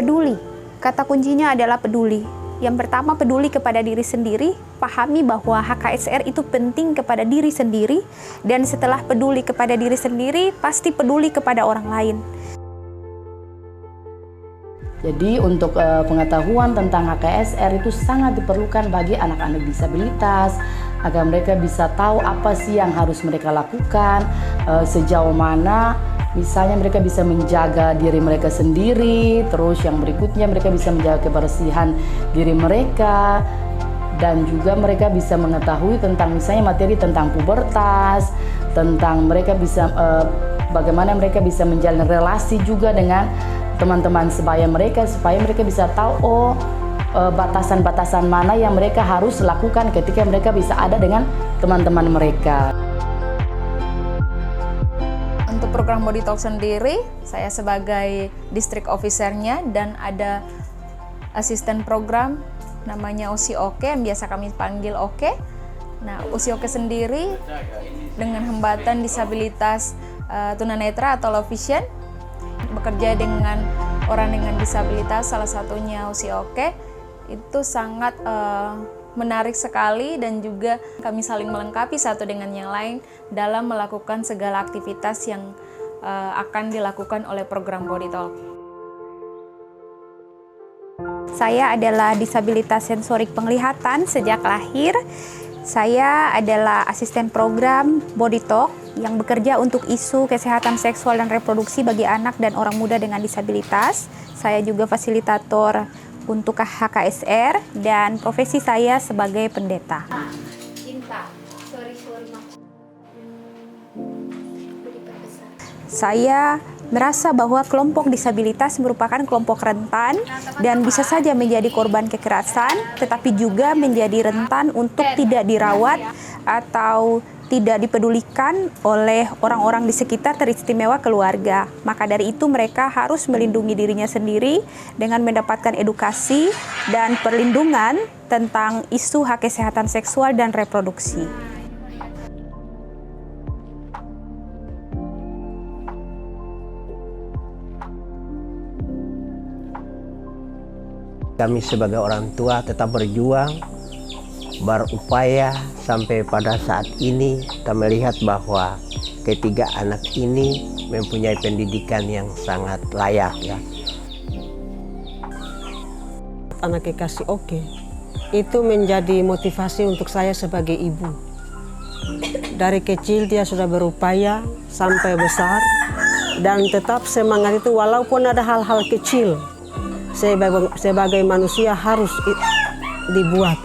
Peduli. Kata kuncinya adalah peduli. Yang pertama, peduli kepada diri sendiri, pahami bahwa HKSR itu penting kepada diri sendiri, dan setelah peduli kepada diri sendiri, pasti peduli kepada orang lain. Jadi untuk pengetahuan tentang HKSR itu sangat diperlukan bagi anak-anak disabilitas, agar mereka bisa tahu apa sih yang harus mereka lakukan, sejauh mana misalnya mereka bisa menjaga diri mereka sendiri, terus yang berikutnya mereka bisa menjaga kebersihan diri mereka, dan juga mereka bisa mengetahui tentang misalnya materi tentang pubertas, tentang mereka bisa bagaimana mereka bisa menjalin relasi juga dengan teman-teman sebaya mereka, supaya mereka bisa tahu batasan-batasan mana yang mereka harus lakukan ketika mereka bisa ada dengan teman-teman mereka. Untuk program Body Talk sendiri, saya sebagai district officer-nya dan ada asisten program namanya Usi Oke, yang biasa kami panggil Oke. Nah, Usi Oke sendiri dengan hambatan disabilitas tunanetra atau low vision, bekerja dengan orang dengan disabilitas, salah satunya Usi Oke, itu sangat menarik sekali, dan juga kami saling melengkapi satu dengan yang lain dalam melakukan segala aktivitas yang akan dilakukan oleh program Body Talk. Saya adalah disabilitas sensorik penglihatan sejak lahir. Saya adalah asisten program Body Talk yang bekerja untuk isu kesehatan seksual dan reproduksi bagi anak dan orang muda dengan disabilitas. Saya juga fasilitator untuk HKSR dan profesi saya sebagai pendeta. Saya merasa bahwa kelompok disabilitas merupakan kelompok rentan dan bisa saja menjadi korban kekerasan, tetapi juga menjadi rentan untuk tidak dirawat atau tidak dipedulikan oleh orang-orang di sekitar, teristimewa keluarga. Maka dari itu mereka harus melindungi dirinya sendiri dengan mendapatkan edukasi dan perlindungan tentang isu hak kesehatan seksual dan reproduksi. Kami sebagai orang tua tetap berjuang, berupaya sampai pada saat ini kita melihat bahwa ketiga anak ini mempunyai pendidikan yang sangat layak ya. Anak Kekasih Oke itu menjadi motivasi untuk saya sebagai ibu. Dari kecil dia sudah berupaya sampai besar, dan tetap semangat itu walaupun ada hal-hal kecil sebagai manusia harus dibuat.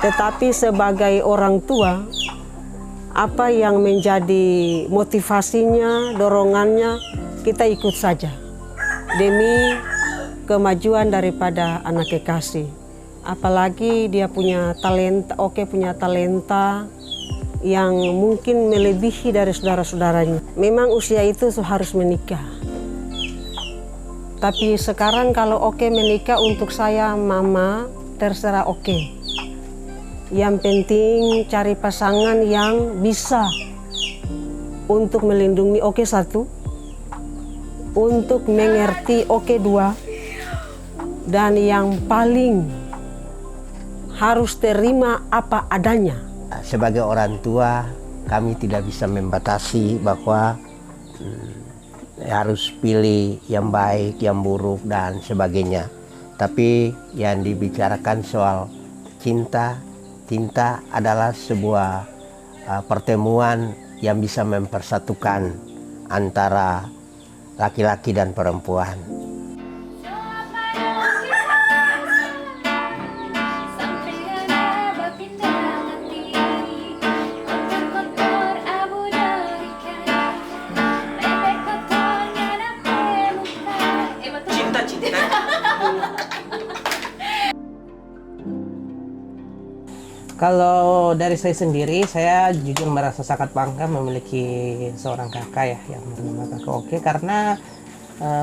Tetapi sebagai orang tua, apa yang menjadi motivasinya, dorongannya, kita ikut saja demi kemajuan daripada anak Kekasih. Apalagi dia punya talenta, Oke punya talenta yang mungkin melebihi dari saudara-saudaranya. Memang usia itu harus menikah. Tapi sekarang kalau Oke menikah, untuk saya mama terserah Oke. Yang penting cari pasangan yang bisa untuk melindungi Oke satu, untuk mengerti Oke dua, dan yang paling harus terima apa adanya. Sebagai orang tua, kami tidak bisa membatasi bahwa harus pilih yang baik, yang buruk, dan sebagainya. Tapi yang dibicarakan soal cinta adalah sebuah pertemuan yang bisa mempersatukan antara laki-laki dan perempuan. Kalau dari saya sendiri, saya jujur merasa sangat bangga memiliki seorang kakak ya, yang bernama Kakak Oke, karena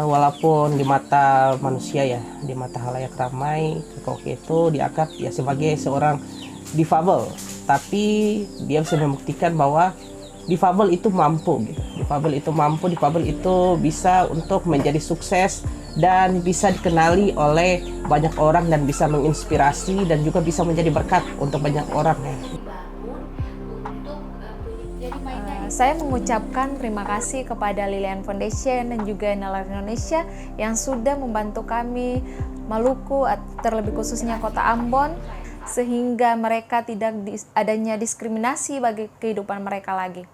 walaupun di mata manusia ya, di mata halayak ramai, Kakak Oke itu dianggap ya sebagai seorang difabel, tapi dia bisa membuktikan bahwa difabel itu mampu gitu. Difabel itu mampu, difabel itu bisa untuk menjadi sukses dan bisa dikenali oleh banyak orang dan bisa menginspirasi dan juga bisa menjadi berkat untuk banyak orang ya. Saya mengucapkan terima kasih kepada Lilian Foundation dan juga Nalar Indonesia yang sudah membantu kami Maluku, terlebih khususnya Kota Ambon, sehingga mereka tidak adanya diskriminasi bagi kehidupan mereka lagi.